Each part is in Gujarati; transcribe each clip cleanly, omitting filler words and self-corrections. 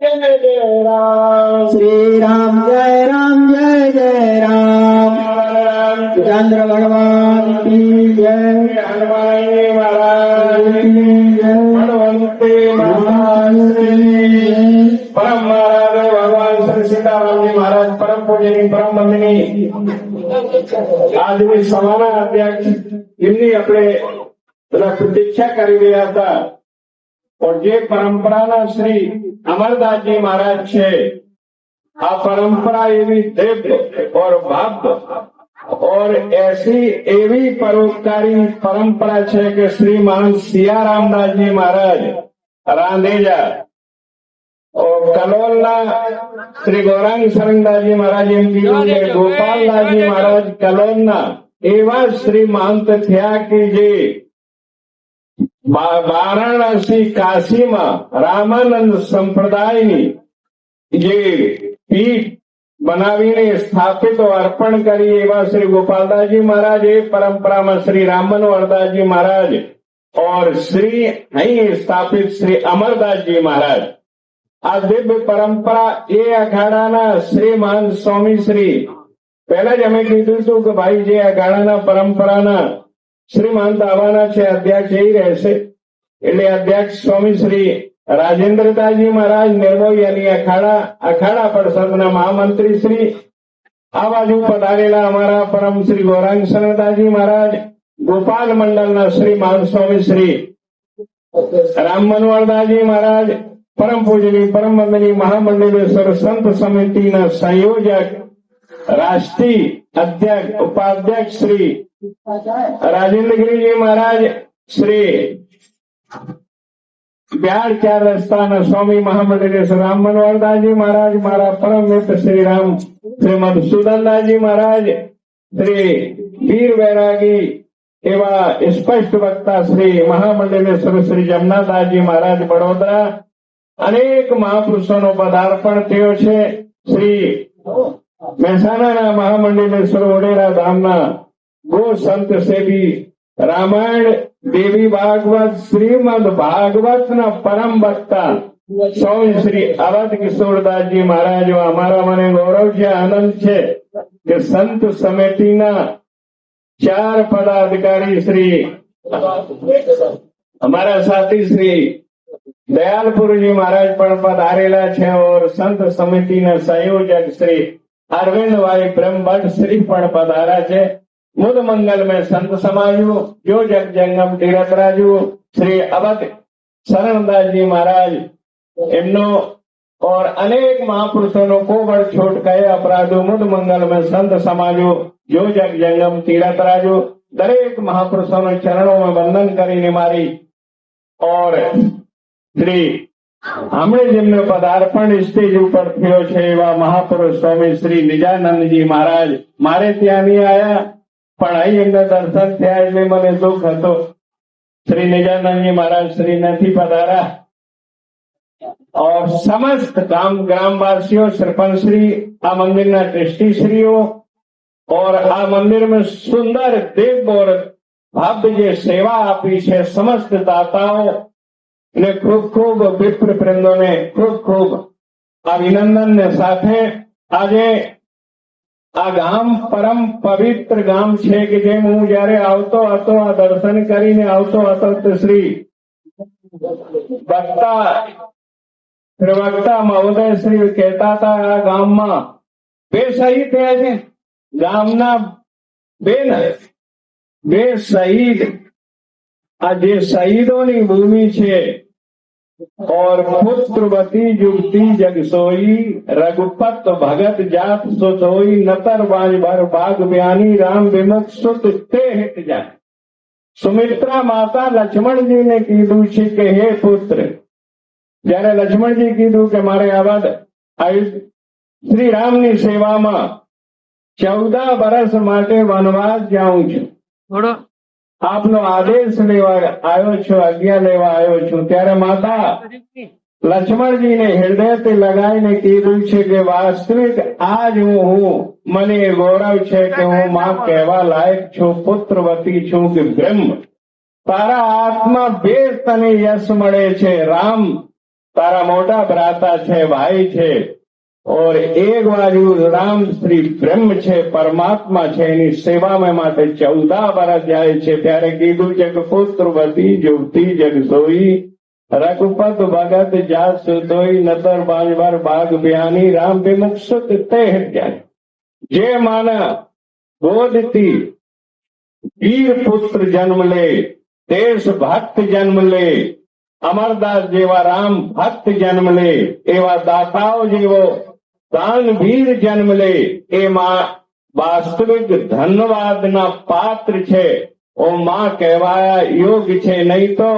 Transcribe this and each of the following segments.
जय जय राम श्री राम जय जय राम। चंद्र भगवान की जय। हनुमान महाराज की जय। हनुमंते महाराज श्री परम महाराज भगवान श्री सीताराम जी महाराज परम पूजनी परम वंदनी આજની સભાના અધ્યક્ષ એમની આપણે પ્રતીક્ષા કરી રહ્યા હતા और જે પરંપરાના શ્રી અમરદાસજી महाराज છે આ પરંપરા એવી દિવ્ય और भव्य और ऐसी एवी परोपकारी परंपरा है कि श्रीमान सियारामदास जी महाराज रांधेजा और कलोलना श्री गौरांग सरंगदास जी महाराज एम कीधुं के गोपालदास जी महाराज कलोलना एवा श्रीमंत थया कि जे वाराणसी काशी में रामानंद संप्रदायनी जे पीठ बनावीने स्थापित अर्पण करी एवं श्री गोपालदास जी महाराज ए परंपरा में श्री रामनवरदास जी महाराज और श्री અહીં સ્થાપિત શ્રી અમરદાસ जी महाराज આ દિવ્ય પરંપરા એ અખાડાના શ્રીમાન સ્વામી શ્રી પહેલા જ અમે કીધું હતું કે ભાઈ જે અખાડાના પરંપરાના શ્રીમંત આવવાના છે અધ્યક્ષ એ રહેશે એટલે અધ્યક્ષ સ્વામી શ્રી રાજેન્દ્રદાસજી महाराज निर्मोही અને અખાડા પરિષદના મહામંત્રી શ્રી આ બાજુ પધારેલા અમારા પરમ શ્રી ગૌરાંગ સરદાસજી महाराज गोपाल मंडलના શ્રીમાન સ્વામી શ્રી રામ મનોહરદાસજી महाराज परम पूजनी परम वंदनी महामंडलेश्वर संत समिति संयोजक राष्ट्रीय अध्यक्ष उपाध्यक्ष श्री राजेंद्र गिरी जी महाराज श्री बिहार 4 रस्ता स्वामी महामंडलेश्वर राम मनोहरदास जी महाराज मारा परम मित्र श्री राम श्री मधुसूदन दास जी महाराज श्री वीर वैरागी एवं स्पष्ट वक्ता श्री महामंडलेश्वर श्री जमनादास जी महाराज बड़ोदरा अनेक महापुरुषों पदार्पण थयो छे। श्री મહેસાણા મહામંડલેશ્વર વડેરા ધામના ગો સંત સેવી રામાયણ દેવી ભાગવત શ્રીમદ ભાગવત ના પરમ વક્તા સ્વામી શ્રી અવધ કિશોરદાસજી મહારાજ અમારા મને ગૌરવ છે આનંદ છે કે સંત સમિતિના 4 પદાધિકારી શ્રી અમારા साथी श्री दयालपुर जी महाराज पण पधारेला छे और संत समिति ना संयोजक श्री अरविंद भाई ब्रह्म भट्ट श्री पण पधारा छे। मुद मंगल में संत समाजू जो जग जंगम तीरथराजू श्री अवध शरणदास जी महाराज एमनो और अनेक महापुरुषों को बड़ छोट कहे अपराधो मुद मंगल में संत समाजू जो जग जंगम तीरथराजू दरेक महापुरुषों चरणों में वंदन करीने मारी और श्री हमने जेमने पदार्पण स्टेज पर थयो छे एवा महापुरुष स्वामी श्री निजानंद जी महाराज मारे त्यां नहीं आया पण અહીં એમના દર્શન થયા એટલે મને દુઃખ હતો। श्री निजानंद जी महाराज श्री નથી पधारा और समस्त ग्रामवासियों सरपंच श्री आ मंदिर ना ट्रस्टी श्रीओ और आ मंदिर में सुंदर दिव्य और भव्य जे सेवा आपी छे समस्त दाताओं ने खूब खूब विप्र वृंदों ने खूब खूब अभिनंदन ने साथे आजे आ गाम परम पवित्र गाम छे कि जेम हूँ जયારે આવતો હતો આ દર્શન કરીને આવતો હતો તો શ્રી વક્તા મહોદય શ્રી કહેતા હતા આ ગામમાં 2 શહીદ થયા છે ગામના 2 શહીદ आ जे शहीदों भूमि छे और पुत्रवती युवती जग सोई रघुपत भगत जात सोई नतर बाज भर बाग बयानी राम विमुख सुत ते हित जाए। सुमित्रा माता लक्ष्मण जी ने कीधु छे के हे पुत्र जયારે लक्ष्मण जी कीधु के मारे अवध श्री राम नी सेवा में 14 वर्ष माटे वनवास जाऊं छुं आपनो आदेश लेवा आयो छो आज्ञा लेवा आयो छो त्यारे माता लक्ष्मण जी ने हृदय ते लगाईने कीधुं छे के वास्तविक आज हूँ मने गौरव छे के हूँ मां कहवा लायक छू पुत्रवती छू के ब्रह्म तारा आत्मा बेस तने यश मळे छे राम તારા મોટા ભ્રાતા છે, ભાઈ છે, और एक बाजू राम श्री ब्रह्म છે, પરમાત્મા છે, એની સેવામાં માટે 14 વર્ષ જાય છે. ત્યારે કીધું છે કે પુત્રવતી યુવતી જગ સોઈ, રઘુપત ભગત જાત સુતોઈ, નતર બાંજવાર બાગ બયાની, રામ વિમુખ સુત તે હત્યા. જે માના ગોદથી વીર પુત્ર જન્મ લે, દેશ ભક્ત જન્મ લે, અમરદાસ જેવા રામ ભક્ત જન્મ લે, એવા દાતાઓ જેવો દાનવીર જન્મ લે, એમાં વાસ્તવિક ધન્યવાદના પાત્ર છે. ઓ માં કહેવાયા યોગ છે. નહીં તો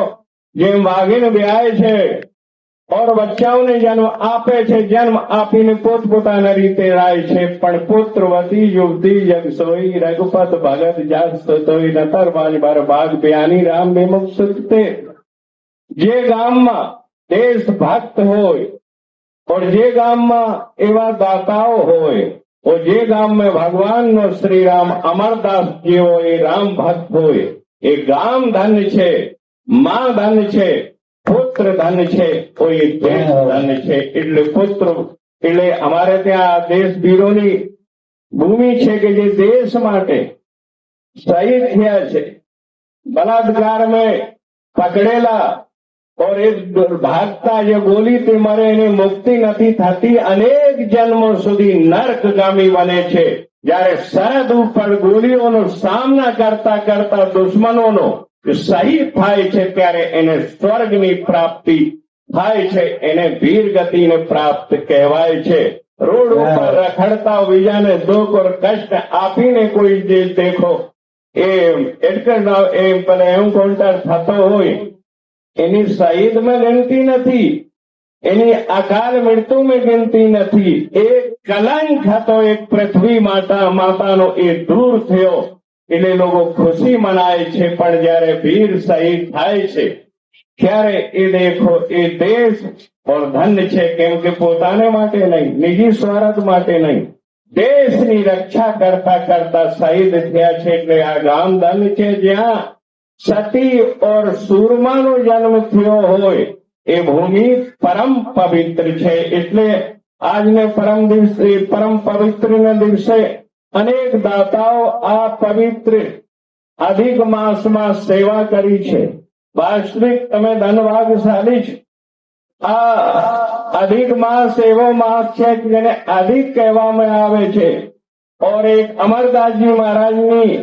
જેમ વાઘીને વ્યાય છે और બચ્ચાઓને જન્મ આપે છે, જન્મ આપીને પોતપોતાના રીતે રાય છે, પણ પુત્રવતી યુવતી જગ સોઈ, રઘુપત ભગત જાત સોઈ, નતર બાર બાગ બયાની, રામ વિમુખ સુત તે. જે ગામમાં દેશભક્ત હોય और જે ગામમાં એવા દાતાઓ હોય, और જે ગામમાં ભગવાનનો શ્રી રામ અમરદાસ જેવો એ રામ ભક્ત હોય, એ ગામ ધન છે, માં ધન છે, પુત્ર ધન છે, કોઈ દેશ ધન છે. એટલે પુત્ર એટલે અમારે ત્યાં દેશવીરોની ભૂમિ છે કે જે દેશ માટે શહીદ થયા છે, બલાત્કાર में પકડેલા, और एक ભાગતા જે ગોલીથી મરે એની મુક્તિ નથી થતી, અનેક જન્મો સુધી નર્કગામી બને છે. જ્યારે સરહદ ઉપર ગોલીઓનો સામના કરતા કરતા દુશ્મનોનો શહીદ થાય છે, ત્યારે એને સ્વર્ગની પ્રાપ્તિ થાય છે, એને વીર ગતિને પ્રાપ્ત કહેવાય છે. રોડ ઉપર રખડતા બીજાને દુઃખ और કષ્ટ આપીને કોઈ જે દેખો એ એન્કાઉન્ટર થતો હોય, એની શહીદમાં ગણતી નથી, એની અકાલ મૃત્યુમાં ગણતી નથી. એક કલંક હતો એક પૃથ્વી માતાનો, એ દૂર થયો એટલે લોકો ખુશી મનાય છે. પણ જયારે વીર શહીદ થાય છે ત્યારે એ દેખો એ દેશ और ધન છે, કેમ કે પોતાને માટે નહીં, નિજી સ્વાર્થ માટે નહીં, દેશની રક્ષા કરતા કરતા શહીદ થયા છે. એટલે આ ગામ ધન છે. જ્યાં સતી और સૂરમાનો જન્મ થયો હોય એ ભૂમિ પરમ પવિત્ર છે. એટલે આજને પરમ પવિત્રના દિવસે અનેક દાતાઓ આ પવિત્ર અધિક માસમાં સેવા કરી છે. વાસ્તવિક તમે ધનભાગશાળી છો. આ અધિક માસ એવો માસ છે કે જેને અધિક કહેવામાં આવે છે. और એક અમરદાસજી મહારાજની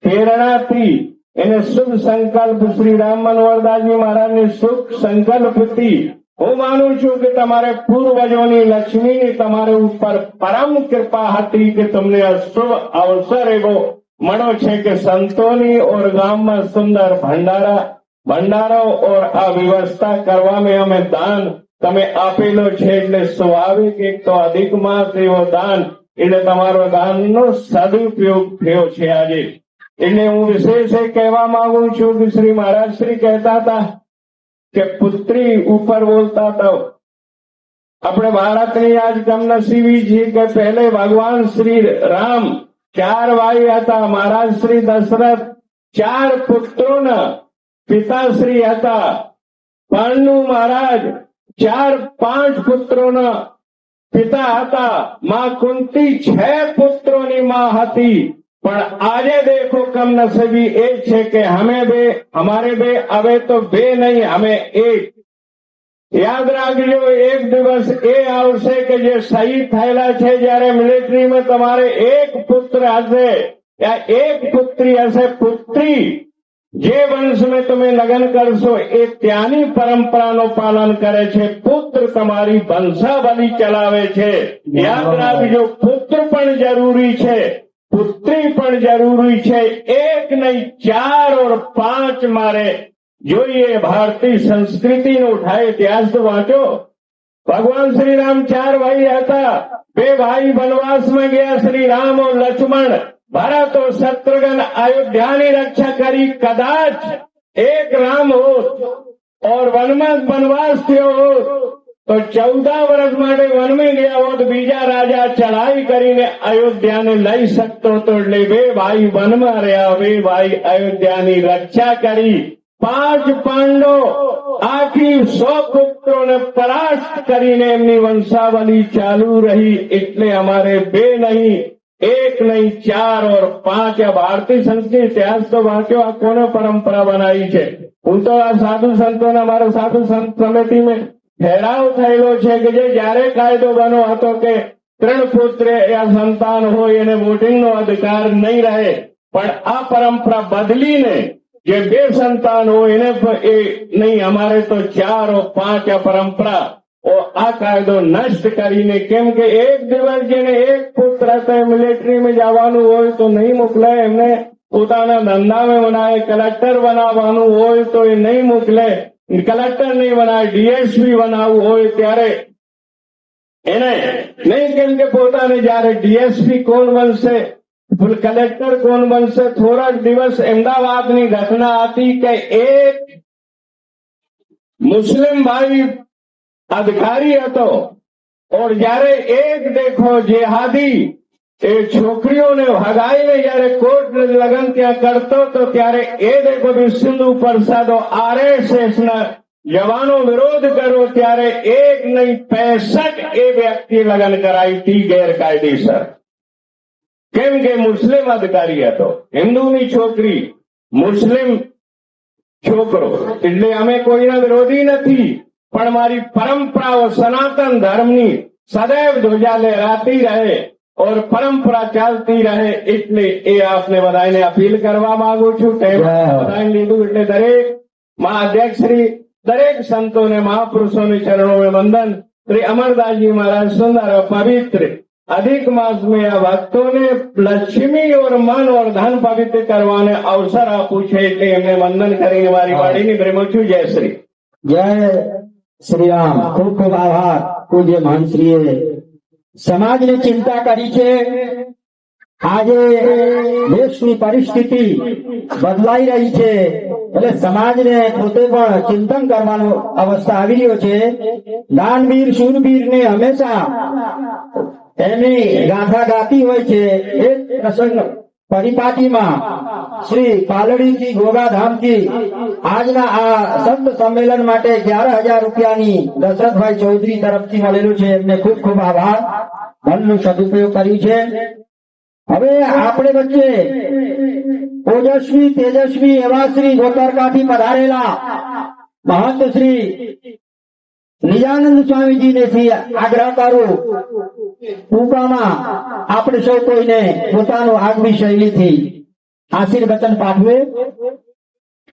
પ્રેરણાથી એને શુભ સંકલ્પ શ્રી રામ મનોહરદાસજી મહારાજની શુભ સંકલ્પથી હું માનું છું કે તમારે પૂર્વજોની લક્ષ્મીની તમારે ઉપર પરમ કૃપા હતી કે તમને આ શુભ અવસર એવો મળ્યો છે કે સંતોની और ગામમાં સુંદર ભંડારો और આ વ્યવસ્થા કરવામાં અમે દાન તમે આપેલો છે. એટલે સ્વાભાવિક એક તો અધિક માસ એવો દાન, એટલે તમારો દાનનો સદુપયોગ થયો છે આજે. એટલે હું વિશેષ કહેવા માંગુ છું કે શ્રી મહારાજ શ્રી કહેતા હતા કે પુત્રી ઉપર બોલતા હતા. આપણે ભારતની આજ કમનસીબી છે કે પહેલે ભગવાન શ્રી રામ 4 ભાઈ હતા. મહારાજ શ્રી દશરથ 4 પુત્રોના પિતાશ્રી હતા. પાંડુ મહારાજ 4-5 પુત્રોના પિતા હતા. માં કુંતી 6 પુત્રોની માં હતી. પણ આજે દેખો કમનસીબી એ છે કે हमारे बे હવે તો 2 નહીં, અમે 1. યાદ રાખજો, એક દિવસ એ આવશે કે જે શહીદ થયેલા છે, જ્યારે મિલિટરીમાં તમારે 1 પુત્ર હશે या 1 પુત્રી હશે. પુત્રી જે વંશમાં તમે લગ્ન કરશો એ ત્યાંની પરંપરાનું પાલન કરે છે. પુત્ર તમારી વંશાવલી ચલાવે છે. યાદ રાખજો, પુત્ર પણ જરૂરી છે, પુત્રી પણ જરૂરી છે. 1 નહીં 4 और 5 મારે જોઈએ. ભારતીય સંસ્કૃતિનો ઉઠાય ઇતિહાસ તો વાંચો. ભગવાન શ્રી રામ 4 ભાઈ હતા. 2 ભાઈ વનવાસમાં ગયા, શ્રી રામ और લક્ષ્મણ. ભરત और શત્રુઘ્ન અયોધ્યાની રક્ષા કરી. કદાચ 1 રામ હોત और વનવાસ થયો હોત તો 14 વર્ષ માટે વનમાં ગયા હોત, બીજા રાજા ચડાઈ કરીને અયોધ્યાને લઈ શકતો હતો. એટલે 2 ભાઈ વનમાં રહ્યા, 2 ભાઈ અયોધ્યાની રક્ષા કરી. 5 પાંડવો આખી 100 પુત્રોને પરાસ્ત કરીને એમની વંશાવલી ચાલુ રહી. એટલે અમારે 2 नहीं, 1 नहीं, 4 और 5 આ ભારતીય સંસ્કૃતિ ઇતિહાસ તો વાંચ્યો, આ કોને પરંપરા બનાવી છે. હું તો આ સાધુ સંતોના મારો સાધુ સંત સમિતિમાં ઠેરાવ થયેલો છે કે જે જયારે કાયદો બનો હતો કે 3 પુત્ર या સંતાન હોય એને વોટિંગનો અધિકાર નહીં રહે, પણ આ પરંપરા બદલીને જે 2 સંતાન હોય એને એ નહીં, અમારે તો 4 और 5 આ પરંપરા આ કાયદો નષ્ટ કરીને, કેમ કે એક દિવસ જેને 1 પુત્ર હતો મિલિટરીમાં જવાનું હોય તો નહીં મોકલે, એમને પોતાના ધંધામાં બનાવે, કલેક્ટર બનાવવાનું હોય તો એ નહીં મોકલે, કલેક્ટર નહીં બનાવે, ડીએસપી બનાવવું હોય ત્યારે એને નહીં, કેમ કે પોતાને જયારે ડીએસપી કોણ બનશે, કલેક્ટર કોણ બનશે. થોડાક દિવસ અમદાવાદની ઘટના હતી કે એક મુસ્લિમ ભાઈ અધિકારી હતો, और જયારે એક દેખો જેહાદી એ છોકરીઓને ભગાઈને જયારે કોર્ટ લગન ત્યાં કરતો તો ત્યારે એ દેખો સિંધુ પરસાદો આરએસએસના જવાનો વિરોધ કર્યો, ત્યારે 1 नहीं 65 એ વ્યક્તિએ લગન કરાવી હતી ગેરકાયદેસર. કેમ કે મુસ્લિમ અધિકારી હતો, હિન્દુની છોકરી, મુસ્લિમ છોકરો. એટલે અમે કોઈના વિરોધી નથી, પણ મારી પરંપરાઓ સનાતન ધર્મની સદૈવ ધ્વજા લહેરાતી રહે और પરંપરા ચાલતી રહે. એટલે એ આપને બધાને અપીલ કરવા માંગુ છું. બધાને લીધું એટલે દરેક મહાઅધ્યક્ષશ્રી, દરેક સંતોને મહાપુરુષોને ચरणों में वंदन. श्री अमरदास जी महाराज सुंदर और पवित्र अधिक मास में આ ભક્તોને લક્ષ્મી और મન और ધન પવિત્ર કરવાને અવસર આપું છે, એટલે એમને વંદન કરીને મારી વાણીને વિરમું છું. જય શ્રી જય શ્રી રામ. ખૂબ ખૂબ આભાર પૂજ્ય મહાનશ્રીએ સમાજની ચિંતા કરી છે. આજે દેશની પરિસ્થિતિ બદલાઈ રહી છે, એટલે સમાજને પોતે પણ ચિંતન કરવાનો અવસ્થા આવી રહ્યો છે. દાનવીર શૂરવીરને હંમેશા એની ગાથા ગાતી હોય છે. એક પ્રસંગ પરિપાટીમાં શ્રી પાલડીથી ગોગાધામથી આજના આ સંત સંમેલન માટે 11,000 રૂપિયાની દશરથભાઈ ચૌધરી તરફથી મળેલું છે. એમને ખૂબ ખૂબ આભાર. ધનનો સદુપયોગ કર્યું છે. હવે આપણે વચ્ચે ઓજસ્વી તેજસ્વી એવા શ્રી ગોતરકાથી પધારેલા મહંત શ્રી નિજાનંદ સ્વામીજીને આગ્રહ કરું, ટૂંકામાં આપણે સૌ કોઈને પોતાનું આગવી શૈલીથી આશીર્વચન પાઠવે.